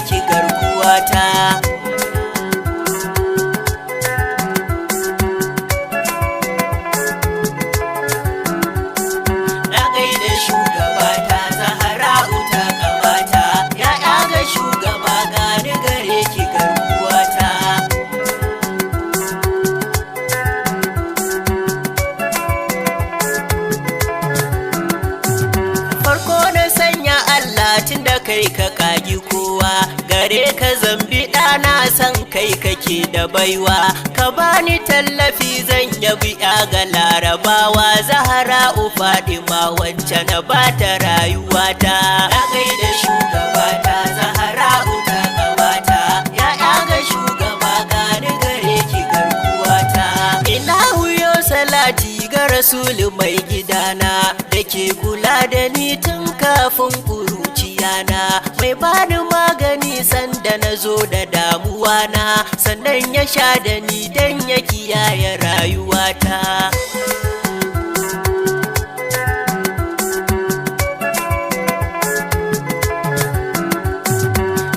ki garkuwata. Na gaida shugabata Zahra'u ta kamata, ya'ya ga shugaba gani gare ki garkuwata. Farko na sanya Allah tun da kai ka kagi kowa, gare ka zambi ɗana san kai kake da baiwa, ka bani tallafi zan yabi ya ga larabawa. Zahra'u Fadima wacce na bata rayuwata. Na gaida shugabata Zahra'u ta kamata, ya'ya ga shugaba gani gare ki garkuwata. Ina huyo salati ga Rasulu mai gidana, da ke kula da ni tun kafin ƙuruciyana, mai bani magani sanda na zo da damuwana, sannan ya sha da ni don ya kiyaye rayuwata.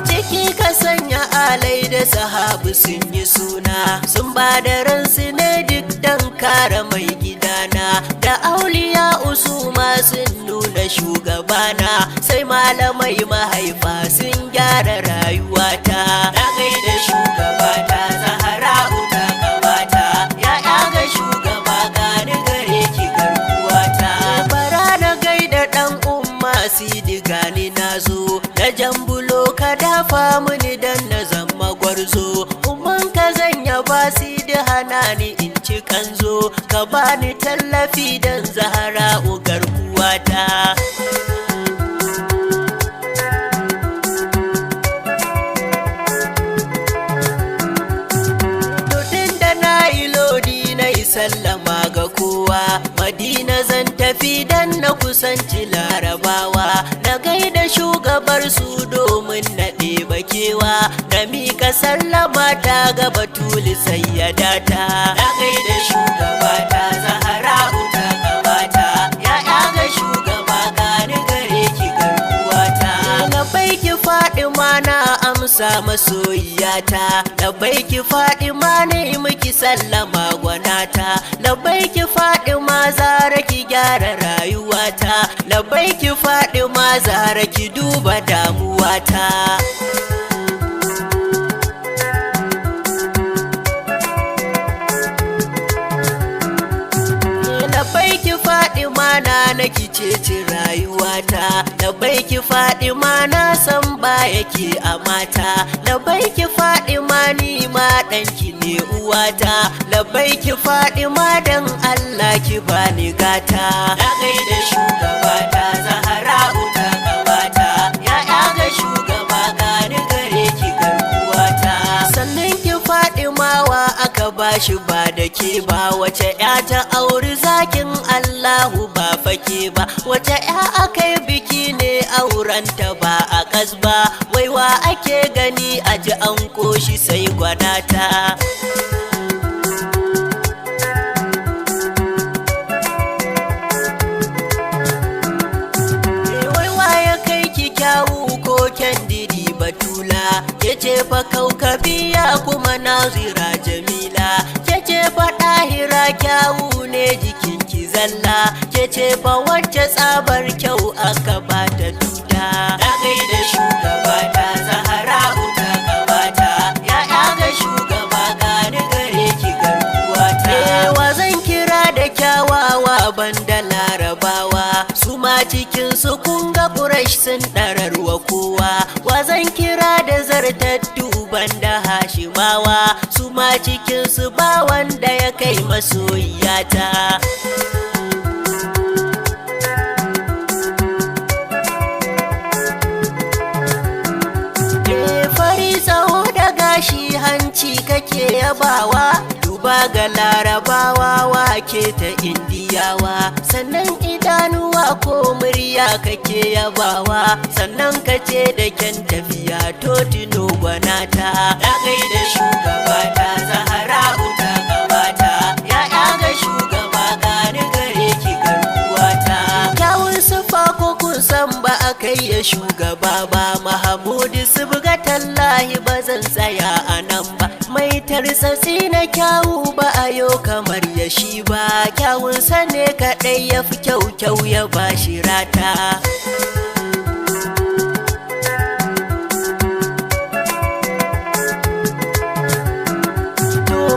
Ciki ka sanya alai da sahabu sun yi suna, sun ba da ransu ne duk don kare mai gidana, da auliya usuma sun nuna shugabana, sai malamai mahaifa sun gyara rayuwata. Na gaida shugabata Zahra'u ta kamata, ya'ya ga shugaba gani gare ki garkuwata. Bara na gaida ɗan umma Sidi gani na zo, na jambulo ka dafa mini dan na zama gwarzo, umman ka zan yaba Sidi hana ni in ci kanzo, ka bani tallafi dan Zahra'u garkuwata. Sallama ga kowa, Madina zan tafi dan na kusanci larabawa, na gaida shugabar su domin na ɗeba kewa, na mika sallama ta ga Batuli sayyadata. Na gaida shugabata Zahra'u ta kamata, ya'ya ga shugaba gani gare ki garkuwata. Labbaiki Fadima na amsa masoyiyata, labbaiki Fadima ne miki sallama gwanata, labbaiki Fadima Zahra ki gyara rayuwata, labbaiki Fadima Zahra ki duba damuwata. Labbaiki Fadima na naki cece rayuwata, labbaiki Fadima na san ba yake a mata, labbaiki Fadima ni ma ɗanki ne uwata, labbaiki Fadima dan Allah ki bani gata. Na gaida shugabata Zahra'u ta kamata, ya'ya ga shugaba gani gare ki garkuwata. Sannan ki Fadima wa aka bashi ba da ke ba, wace ya ta auri zakin Allahu ba fake ba, wace ya akai biki ne aurenta ba a kasba, waiwa ake gani a ji an koshi sai gwanata. Waiwa ya kai ki kyawu ko kyandiri Batula, ke ce fa kaukabiya kuma nazira Jamila, ke ce fa ɗahira kyawu ne jikinki zalla, ke ce fa wacce tsabar kyau aka bata tuta. Na gaida shugabata Zahra'u ta kamata, ya'ya ga shugaba gani gare ki garkuwata. Wa zan kira da kyawawa banda larabawa, su ma cikin su kun ga Quraysh sun ɗararwa kowa, wa zan kira da zartattu banda Hashimawa, su ma cikin su ba wanda ya kai masoyiyata. Fari tsawo da gashi hanci kake yabawa, duba ga larabawa wake ta indiyawa, sannan idanuwa ko murya kake yabawa, sannan kace da kyan tafiya to tino gwanata. Na gaida shugabata Zahra'u ta kamata, ya'ya ga shugaba gani gare ki garkuwata. Kyawun sufa ko kun san ba a kai ya shugaba ba Mahamudu su buga tallahi ba zan tsaya a nan ba mai tarsatsi na kyawu ba a yau kamar ya shi ba kyawunsa ne kaɗai ya fi kyau ya ba shi rata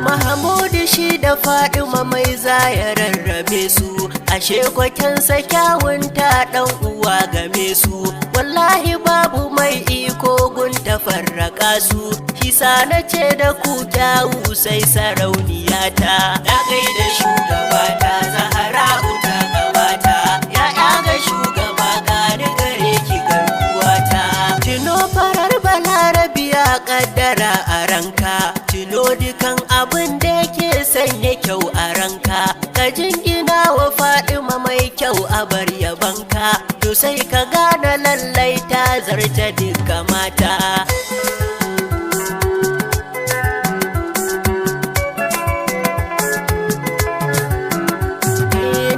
Mahamudu shi da Fadima mai zaya rarrabe su ashe kwakensa kyawunta ɗan uwa game su wallahi babu mai iko gun tafarraka su kisa na ce da ku kyawu sai sarauniya ta na gaida shugabata Zahra'u ta gabata ya ga shugaba gani gare ki garkuwata tuno farar balarabiya kaddara a ranka tuno dukan abin da yake sanya kyau a ranka ka jingina wa Fadima mai kyau a bar yabanka to sai ka gane lallai ta zarta duka mata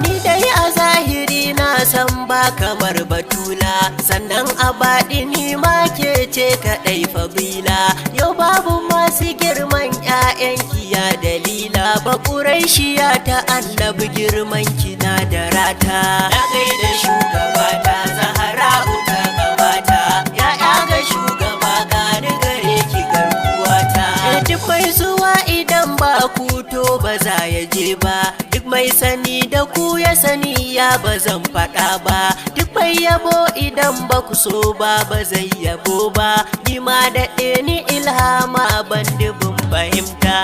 ni dai a zahiri na san ba kamar batula sannan a baɗi ni ma ke ce kaɗai fabila yau babu masu girman 'ya'yanki ya dalila ba ƙuraishiya ta annabi girman kina da rata na gaida shugabata Zahra'u ta gabata ya ga shugaba gani gare ki garkuwata duk mai zuwa idan ba ku to ba za ya je ba duk mai sani da ku ya sani ya ba zan faɗa ba duk mai yabo idan ba ku so ba zai yabo ba ni ma daɗe ni ilhama ban dubin fahimta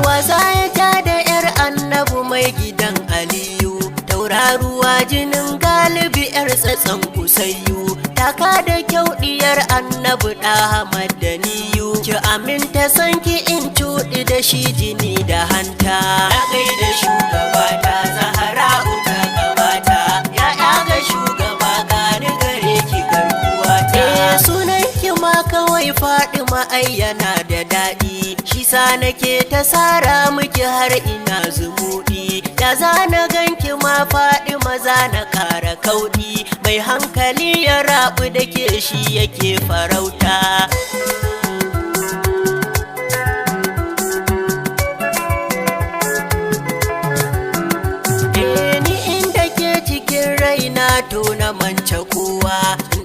wasa ya ja da 'yar annabu mai gidan Aliyu tauraruwa jinin galibi 'yar tsatson Kusayyu taka da kyau diyar annabi da Hamadaniyu ki aminta san ki in cuɗi da shi jini da hanta na gaida shugabata Zahra'u ta gabata ya ga shugaba gani gare ki garkuwata sunan ki ma kawai Fadima ai yana da daɗi shi sa nake ta sara miki har ina zumuɗi da za na ganki ma Fadima za na ƙara kauɗi mai hankali ya rabu da ke shi yake farauta ni inda ke cikin raina to na mance kowa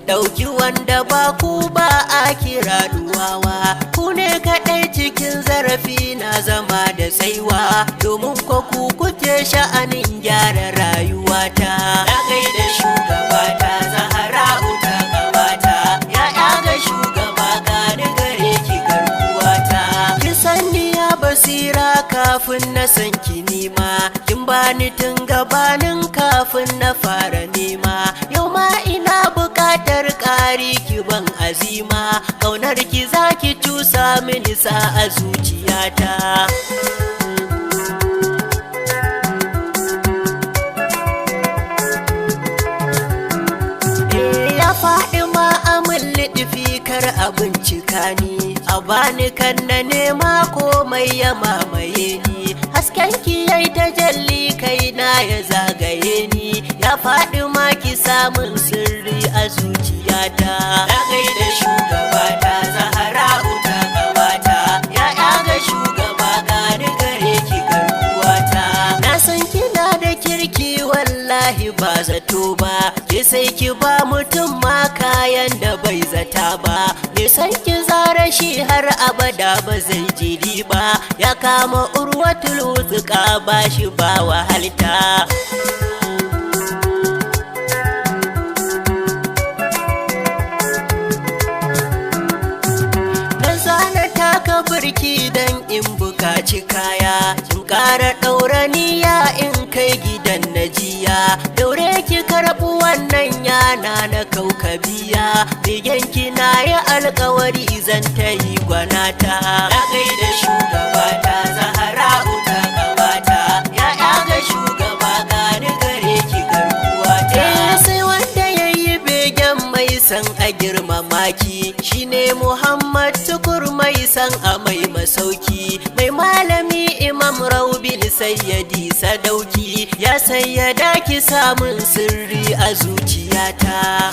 ɗauki wanda ba ku ba a kira duwawa ku ne kaɗai cikin zarafi na zama da tsaiwa domin ku kuke sha'anin gyara rayuwata na gaida shugabata Zahra'u ta gabata ya ga shugaba gani gare ki garkuwata kin sanni ya basira kafin na san ki nima kin bani tun gabanin kafin na fara nema yau ma ina buƙatar ƙari ki ban azima ƙaunar ki zaki cusa mini sa a zuciyata ya faɗi ma amin liɗifi kar a bincika ni a bani kan na nema komai ya mamaye ni hasken ki yayi tajalli kaina ya zagaye ni ya faɗi ma ki samun sirri a zuciyata na gaida shugabata Zahra'u ta gabata ya ga shugaba gani gare ki garkuwata na san kina da kirki wallahi ba zato ba ke sai ki ba mutum ma kayan da bai zata ba me san ki zara shi har abada ba zai jiri ba ya kama urwatul wuthqa ba shi ba wahalta taka birki dan in bukaci kaya kin ƙara ɗauraniya in kai gidan najiya daure ki karɓi wannan yana na kaukabiya bigen ki na yi alƙawari zan ta yi gwanata na gaida shugabata Zahra'u ta gabata ya ga shugaba gani gare ki garkuwata sai wanda yayi begen mai san a girmamaki shine Muhammad Tukur mai san a mai masauki mai malami Imam Raubil Sayyadi Sadauki ya sayyada ki samun sirri a zuciyata.